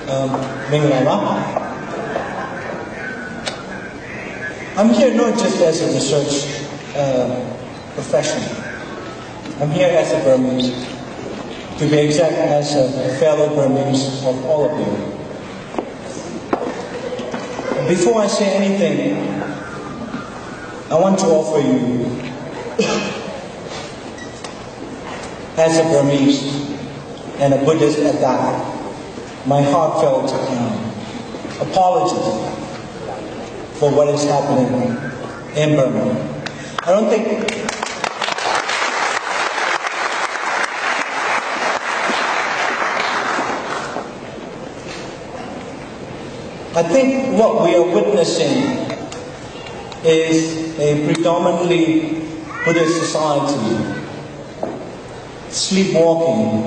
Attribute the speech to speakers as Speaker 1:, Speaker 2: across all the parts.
Speaker 1: Minglaima. I'm here not just as a research professional. I'm here as a Burmese, to be exact, as a fellow Burmese of all of you. Before I say anything, I want to offer you, as a Burmese and a Buddhist at that, my heartfelt apology for what is happening in Burma. I think what we are witnessing is a predominantly Buddhist society sleepwalking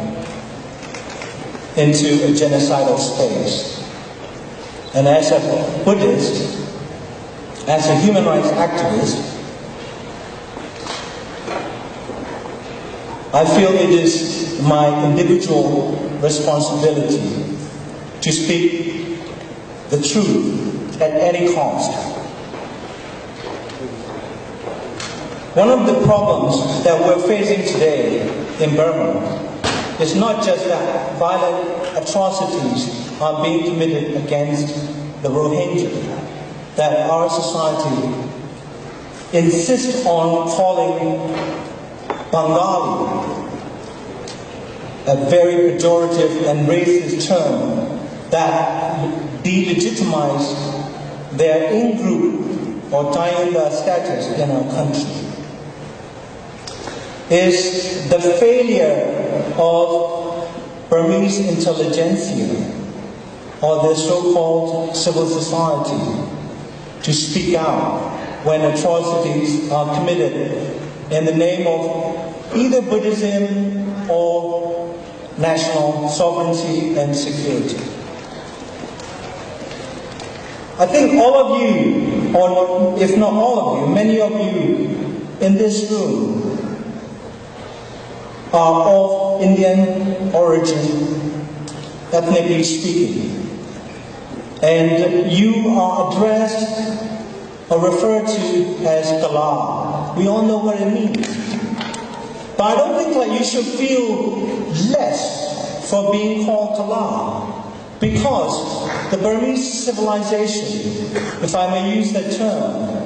Speaker 1: into a genocidal space. And as a Buddhist, as a human rights activist, I feel it is my individual responsibility to speak the truth at any cost. One of the problems that we're facing today in Burma is not just that violent atrocities are being committed against the Rohingya, that our society insists on calling Bengali a very pejorative and racist term that delegitimize their in-group or Tayanda status in our country, is the failure of Burmese intelligentsia or the so-called civil society to speak out when atrocities are committed in the name of either Buddhism or national sovereignty and security. I think all of you, or if not all of you, many of you in this room are of Indian origin, ethnically speaking. And you are addressed or referred to as Kala. We all know what it means. But I don't think that you should feel less for being called Kala, because the Burmese civilization, if I may use that term,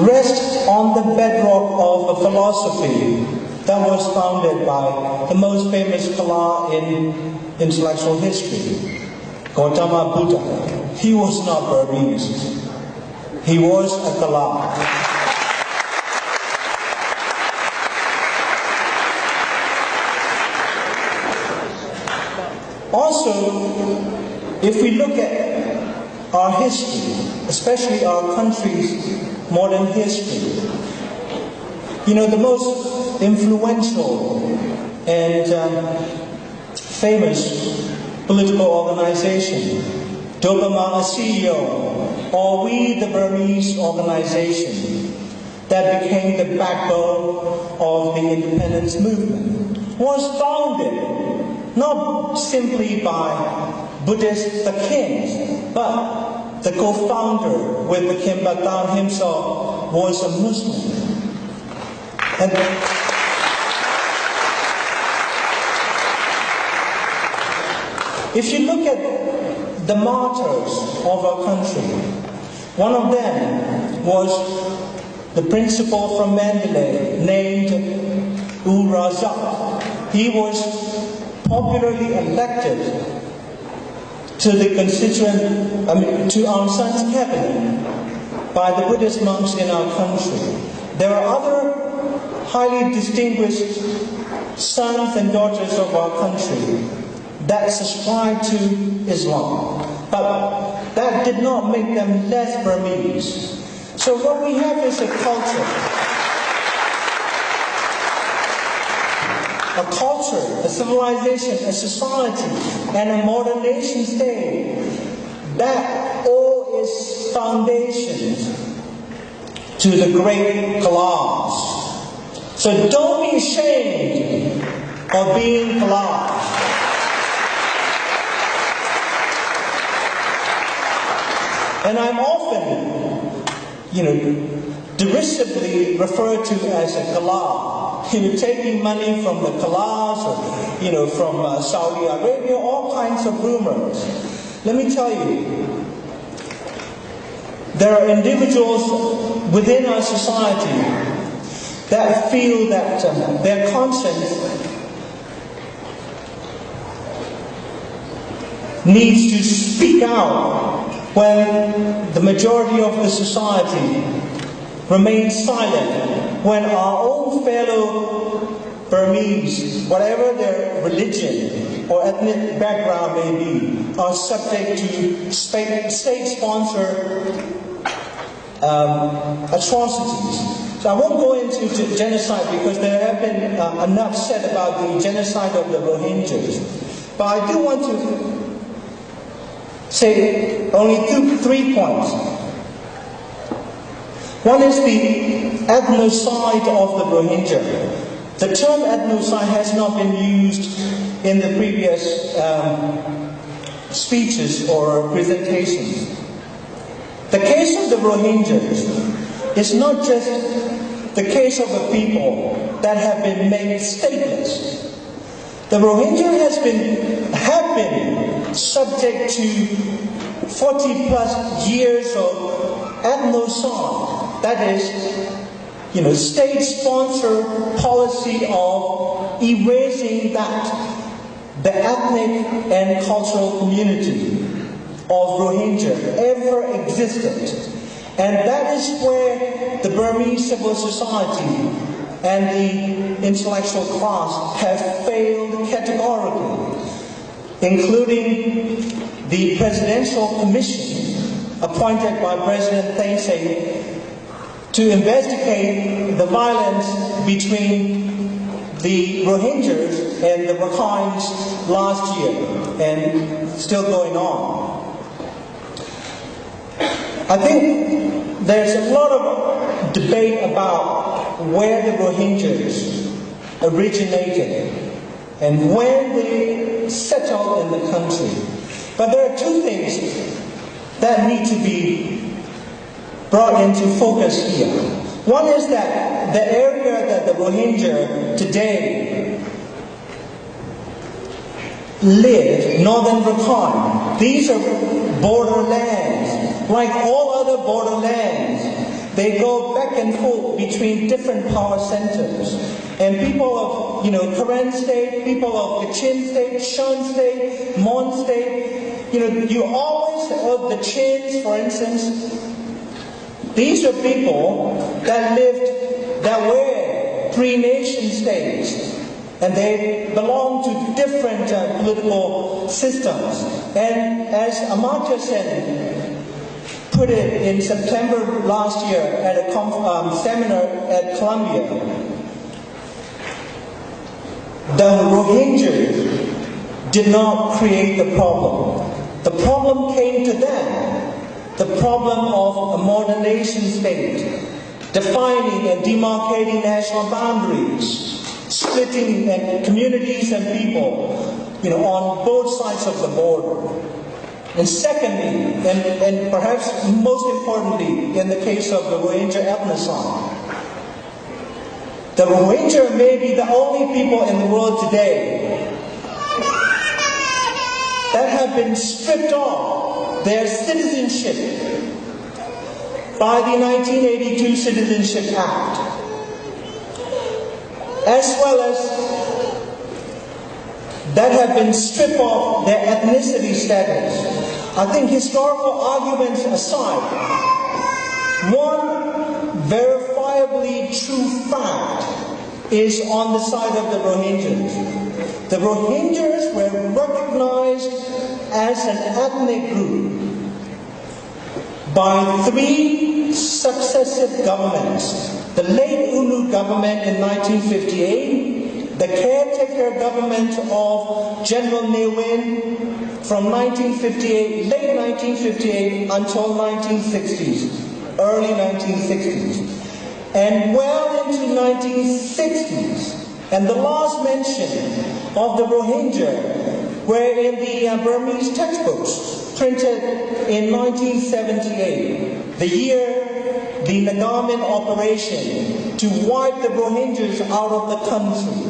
Speaker 1: rests on the bedrock of a philosophy that was founded by the most famous Kala in intellectual history, Gautama Buddha. He was not Burmese. He was a Kala. Also, if we look at our history, especially our country's modern history, the most influential and famous political organization, Dobama CEO, or We the Burmese organization that became the backbone of the independence movement, was founded not simply by Buddhist the kings, but the co-founder with the King Batan himself was a Muslim. And if you look at the martyrs of our country, one of them was the principal from Mandalay named U Razak. He was popularly elected to the to Aung San's cabinet by the Buddhist monks in our country. There are other highly distinguished sons and daughters of our country that subscribe to Islam, but that did not make them less Burmese. So what we have is a culture, a civilization, a society, and a modern nation state that owe its foundations to the great Kalas. So don't be ashamed of being Kalas. And I'm often, derisively referred to as a Kala, taking money from the Kalas or, from Saudi Arabia, all kinds of rumors. Let me tell you, there are individuals within our society that feel that their conscience needs to speak out when the majority of the society remains silent, when our own fellow Burmese, whatever their religion or ethnic background may be, are subject to state-sponsored atrocities. So I won't go into genocide because there have been enough said about the genocide of the Rohingyas. But I do want to say only three points. One is the ethnocide of the Rohingya. The term ethnocide has not been used in the previous speeches or presentations. The case of the Rohingyas is not just the case of a people that have been made stateless. The Rohingya have been subject to 40 plus years of ethnocide. That is, state-sponsored policy of erasing the ethnic and cultural community of Rohingya ever existed. And that is where the Burmese civil society and the intellectual class have failed categorically, including the Presidential Commission appointed by President Thein Sein to investigate the violence between the Rohingyas and the Rakhines last year, and still going on. I think there's a lot of debate about where the Rohingyas originated and when they settled in the country. But there are two things that need to be brought into focus here. One is that the area that the Rohingya today live, northern Rakhine, these are borderlands. Like all other borderlands, they go back and forth between different power centers. And people of, Karen State, people of Kachin State, Shan State, Mon State, you always, the Chins, for instance, these are people that were pre-nation states. And they belong to different political systems. And as Amartya Sen put it in September last year at a seminar at Columbia, the Rohingyas did not create the problem. The problem came to them. The problem of a modern nation state, defining and demarcating national boundaries, splitting communities and people, on both sides of the border. And secondly, and perhaps most importantly, in the case of the Rohingya ethnocide, the Rohingya may be the only people in the world today that have been stripped off their citizenship by the 1982 Citizenship Act, as well as that have been stripped off their ethnicity status. I think historical arguments aside, one verifiably true fact is on the side of the Rohingyas. The Rohingyas were recognized as an ethnic group by three successive governments. The late UNU government in 1958, the caretaker government of General Ne Win from 1958, late 1958 until 1960s, early 1960s, and well into 1960s. And the last mention of the Rohingya were in the Burmese textbooks, printed in 1978, the year the Nagamin operation to wipe the Rohingyas out of the country.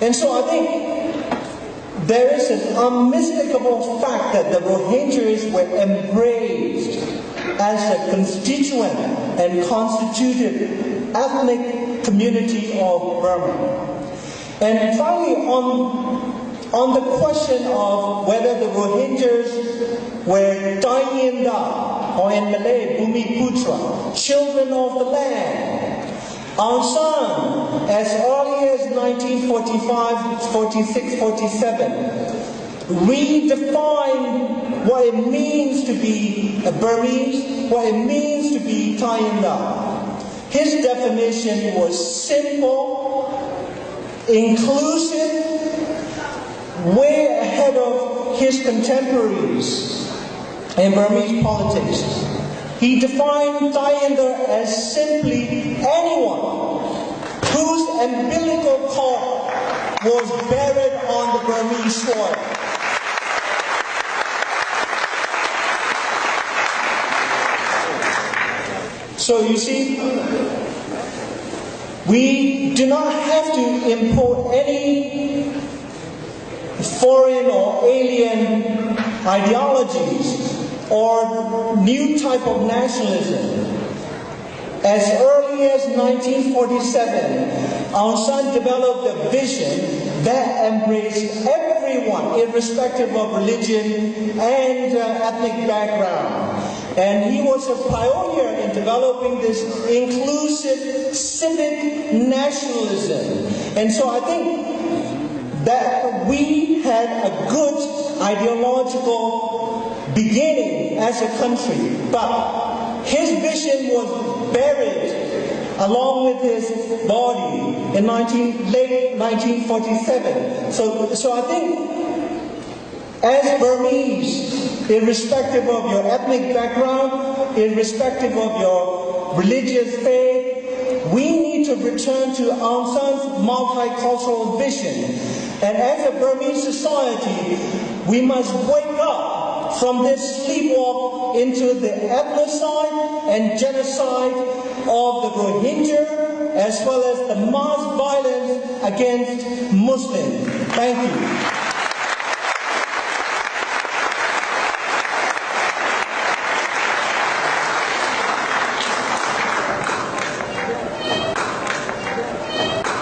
Speaker 1: And so I think there is an unmistakable fact that the Rohingyas were embraced as a constituent and constituted ethnic community of Burma. And finally, on the question of whether the Rohingyas were Dainda, or in Malay, Bumi Putra, children of the land, Aung San, as early as 1945, 46, 47, redefined what it means to be a Burmese, what it means to be Dainda. His definition was simple, inclusive, way ahead of his contemporaries in Burmese politics. He defined Dainda as simply anyone whose umbilical cord was buried on the Burmese soil. So you see, we do not have to import any foreign or alien ideologies or new type of nationalism. As early as 1947, Aung San developed a vision that embraced everyone, irrespective of religion and ethnic background. And he was a pioneer in developing this inclusive civic nationalism. And so I think that we had a good ideological beginning as a country, but his vision was buried along with his body in late 1947. So I think as Burmese, irrespective of your ethnic background, irrespective of your religious faith, we need to return to Aung San's multicultural vision. And as a Burmese society, we must wake up from this sleepwalk into the ethnocide and genocide of the Rohingya, as well as the mass violence against Muslims. Thank you.